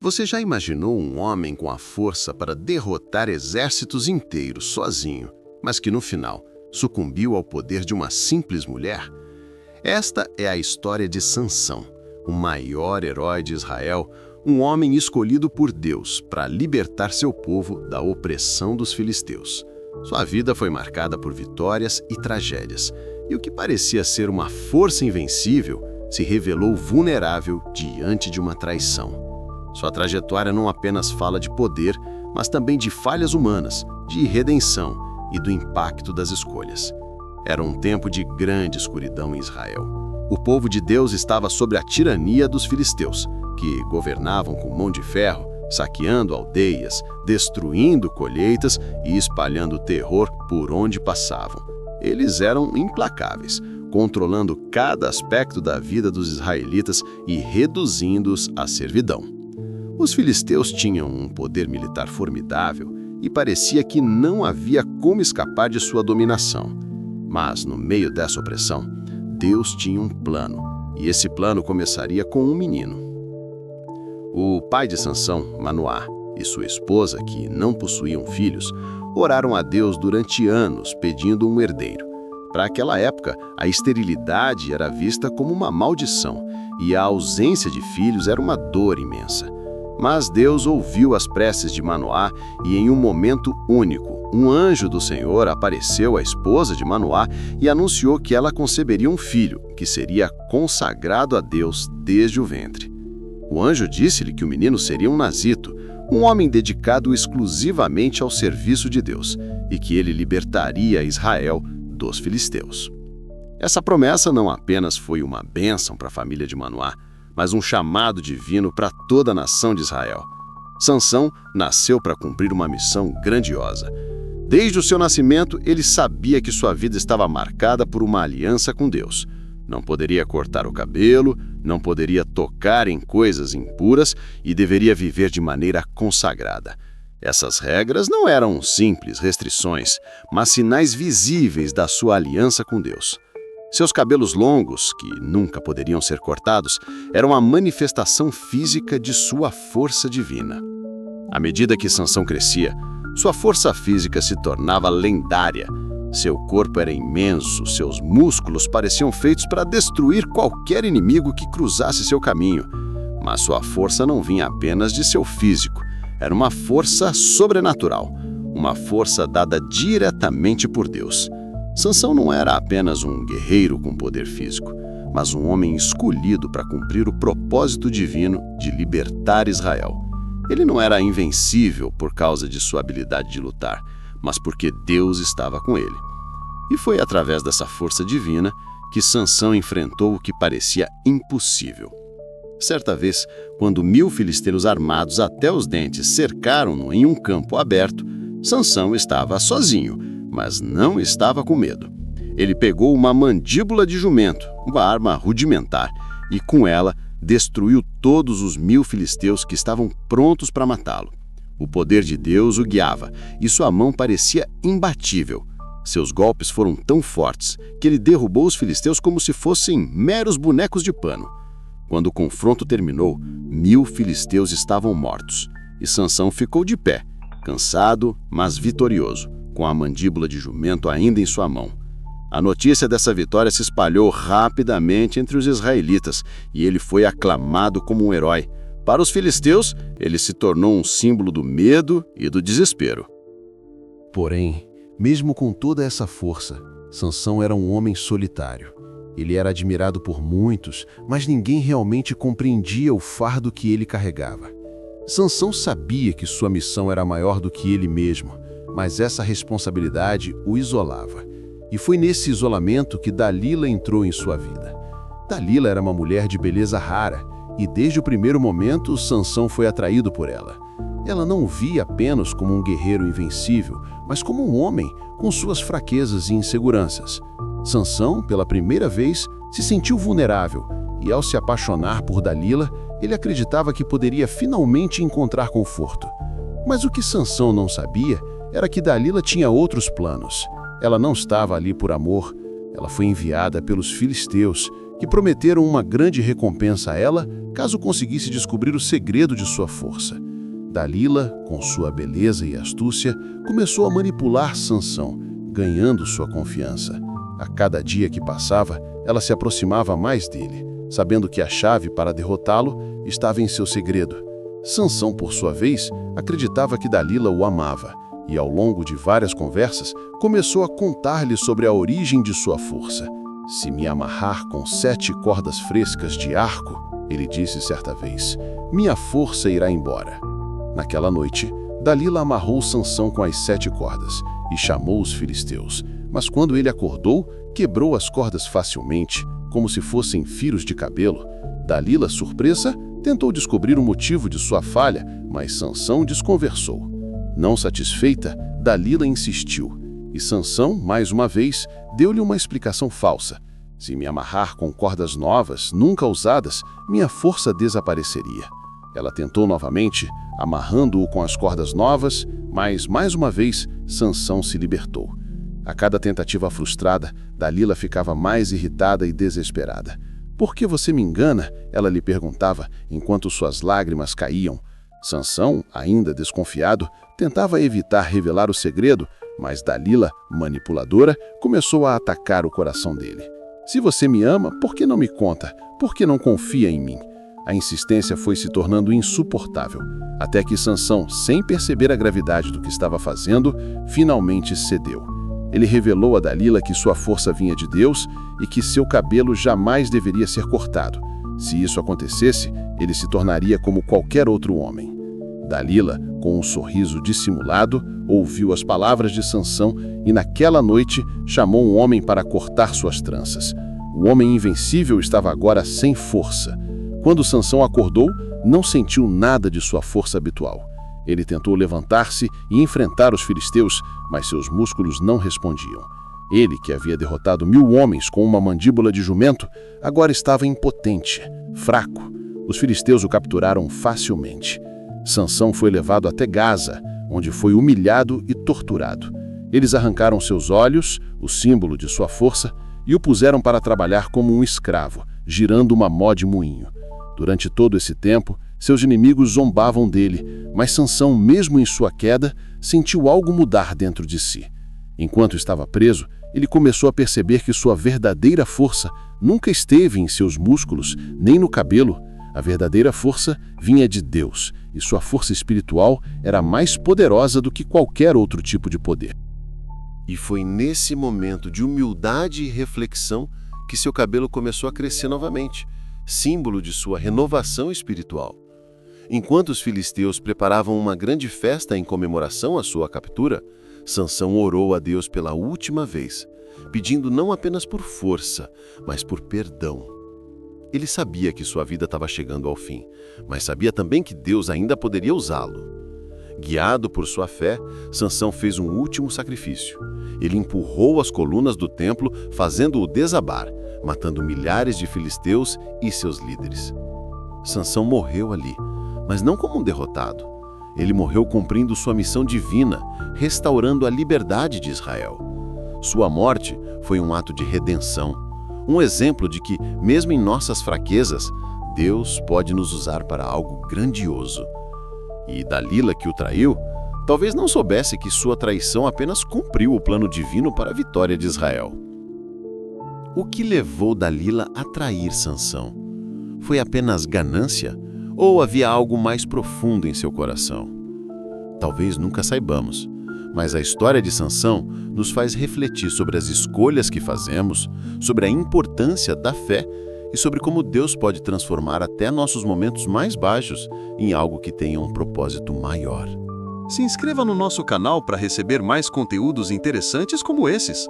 Você já imaginou um homem com a força para derrotar exércitos inteiros sozinho, mas que no final sucumbiu ao poder de uma simples mulher? Esta é a história de Sansão, o maior herói de Israel, um homem escolhido por Deus para libertar seu povo da opressão dos filisteus. Sua vida foi marcada por vitórias e tragédias, e o que parecia ser uma força invencível se revelou vulnerável diante de uma traição. Sua trajetória não apenas fala de poder, mas também de falhas humanas, de redenção e do impacto das escolhas. Era um tempo de grande escuridão em Israel. O povo de Deus estava sob a tirania dos filisteus, que governavam com mão de ferro, saqueando aldeias, destruindo colheitas e espalhando terror por onde passavam. Eles eram implacáveis, controlando cada aspecto da vida dos israelitas e reduzindo-os à servidão. Os filisteus tinham um poder militar formidável e parecia que não havia como escapar de sua dominação. Mas, no meio dessa opressão, Deus tinha um plano, e esse plano começaria com um menino. O pai de Sansão, Manoá, e sua esposa, que não possuíam filhos, oraram a Deus durante anos pedindo um herdeiro. Para aquela época, a esterilidade era vista como uma maldição, e a ausência de filhos era uma dor imensa. Mas Deus ouviu as preces de Manoá e, em um momento único, um anjo do Senhor apareceu à esposa de Manoá e anunciou que ela conceberia um filho, que seria consagrado a Deus desde o ventre. O anjo disse-lhe que o menino seria um nazito, um homem dedicado exclusivamente ao serviço de Deus, e que ele libertaria Israel dos filisteus. Essa promessa não apenas foi uma bênção para a família de Manoá, mas um chamado divino para toda a nação de Israel. Sansão nasceu para cumprir uma missão grandiosa. Desde o seu nascimento, ele sabia que sua vida estava marcada por uma aliança com Deus. Não poderia cortar o cabelo, não poderia tocar em coisas impuras e deveria viver de maneira consagrada. Essas regras não eram simples restrições, mas sinais visíveis da sua aliança com Deus. Seus cabelos longos, que nunca poderiam ser cortados, eram a manifestação física de sua força divina. À medida que Sansão crescia, sua força física se tornava lendária. Seu corpo era imenso, seus músculos pareciam feitos para destruir qualquer inimigo que cruzasse seu caminho. Mas sua força não vinha apenas de seu físico, era uma força sobrenatural, uma força dada diretamente por Deus. Sansão não era apenas um guerreiro com poder físico, mas um homem escolhido para cumprir o propósito divino de libertar Israel. Ele não era invencível por causa de sua habilidade de lutar, mas porque Deus estava com ele. E foi através dessa força divina que Sansão enfrentou o que parecia impossível. Certa vez, quando 1000 filisteus armados até os dentes cercaram-no em um campo aberto, Sansão estava sozinho, mas não estava com medo. Ele pegou uma mandíbula de jumento, uma arma rudimentar, e com ela destruiu todos os 1000 filisteus que estavam prontos para matá-lo. O poder de Deus o guiava, e sua mão parecia imbatível. Seus golpes foram tão fortes que ele derrubou os filisteus como se fossem meros bonecos de pano. Quando o confronto terminou, 1000 filisteus estavam mortos, e Sansão ficou de pé, cansado, mas vitorioso, com a mandíbula de jumento ainda em sua mão. A notícia dessa vitória se espalhou rapidamente entre os israelitas, e ele foi aclamado como um herói. Para os filisteus, ele se tornou um símbolo do medo e do desespero. Porém, mesmo com toda essa força, Sansão era um homem solitário. Ele era admirado por muitos, mas ninguém realmente compreendia o fardo que ele carregava. Sansão sabia que sua missão era maior do que ele mesmo, mas essa responsabilidade o isolava. E foi nesse isolamento que Dalila entrou em sua vida. Dalila era uma mulher de beleza rara, e desde o primeiro momento Sansão foi atraído por ela. Ela não o via apenas como um guerreiro invencível, mas como um homem com suas fraquezas e inseguranças. Sansão, pela primeira vez, se sentiu vulnerável, e ao se apaixonar por Dalila, ele acreditava que poderia finalmente encontrar conforto. Mas o que Sansão não sabia era que Dalila tinha outros planos. Ela não estava ali por amor, ela foi enviada pelos filisteus, que prometeram uma grande recompensa a ela caso conseguisse descobrir o segredo de sua força. Dalila, com sua beleza e astúcia, começou a manipular Sansão, ganhando sua confiança. A cada dia que passava, ela se aproximava mais dele, sabendo que a chave para derrotá-lo estava em seu segredo. Sansão, por sua vez, acreditava que Dalila o amava, e ao longo de várias conversas, começou a contar-lhe sobre a origem de sua força. "Se me amarrar com 7 cordas frescas de arco", ele disse certa vez, "minha força irá embora." Naquela noite, Dalila amarrou Sansão com as 7 cordas e chamou os filisteus. Mas quando ele acordou, quebrou as cordas facilmente, como se fossem fios de cabelo. Dalila, surpresa, tentou descobrir o motivo de sua falha, mas Sansão desconversou. Não satisfeita, Dalila insistiu, e Sansão, mais uma vez, deu-lhe uma explicação falsa. "Se me amarrar com cordas novas, nunca usadas, minha força desapareceria." Ela tentou novamente, amarrando-o com as cordas novas, mas, mais uma vez, Sansão se libertou. A cada tentativa frustrada, Dalila ficava mais irritada e desesperada. "Por que você me engana?" ela lhe perguntava, enquanto suas lágrimas caíam. Sansão, ainda desconfiado, tentava evitar revelar o segredo, mas Dalila, manipuladora, começou a atacar o coração dele. "Se você me ama, por que não me conta? Por que não confia em mim?" A insistência foi se tornando insuportável, até que Sansão, sem perceber a gravidade do que estava fazendo, finalmente cedeu. Ele revelou a Dalila que sua força vinha de Deus e que seu cabelo jamais deveria ser cortado. Se isso acontecesse, ele se tornaria como qualquer outro homem. Dalila, com um sorriso dissimulado, ouviu as palavras de Sansão e naquela noite chamou um homem para cortar suas tranças. O homem invencível estava agora sem força. Quando Sansão acordou, não sentiu nada de sua força habitual. Ele tentou levantar-se e enfrentar os filisteus, mas seus músculos não respondiam. Ele, que havia derrotado 1000 homens com uma mandíbula de jumento, agora estava impotente, fraco. Os filisteus o capturaram facilmente. Sansão foi levado até Gaza, onde foi humilhado e torturado. Eles arrancaram seus olhos, o símbolo de sua força, e o puseram para trabalhar como um escravo, girando uma mó de moinho. Durante todo esse tempo, seus inimigos zombavam dele, mas Sansão, mesmo em sua queda, sentiu algo mudar dentro de si. Enquanto estava preso, ele começou a perceber que sua verdadeira força nunca esteve em seus músculos, nem no cabelo. A verdadeira força vinha de Deus, e sua força espiritual era mais poderosa do que qualquer outro tipo de poder. E foi nesse momento de humildade e reflexão que seu cabelo começou a crescer novamente, símbolo de sua renovação espiritual. Enquanto os filisteus preparavam uma grande festa em comemoração à sua captura, Sansão orou a Deus pela última vez, pedindo não apenas por força, mas por perdão. Ele sabia que sua vida estava chegando ao fim, mas sabia também que Deus ainda poderia usá-lo. Guiado por sua fé, Sansão fez um último sacrifício. Ele empurrou as colunas do templo, fazendo-o desabar, matando milhares de filisteus e seus líderes. Sansão morreu ali, mas não como um derrotado. Ele morreu cumprindo sua missão divina, restaurando a liberdade de Israel. Sua morte foi um ato de redenção, um exemplo de que, mesmo em nossas fraquezas, Deus pode nos usar para algo grandioso. E Dalila, que o traiu, talvez não soubesse que sua traição apenas cumpriu o plano divino para a vitória de Israel. O que levou Dalila a trair Sansão? Foi apenas ganância? Ou havia algo mais profundo em seu coração? Talvez nunca saibamos, mas a história de Sansão nos faz refletir sobre as escolhas que fazemos, sobre a importância da fé e sobre como Deus pode transformar até nossos momentos mais baixos em algo que tenha um propósito maior. Se inscreva no nosso canal para receber mais conteúdos interessantes como esses.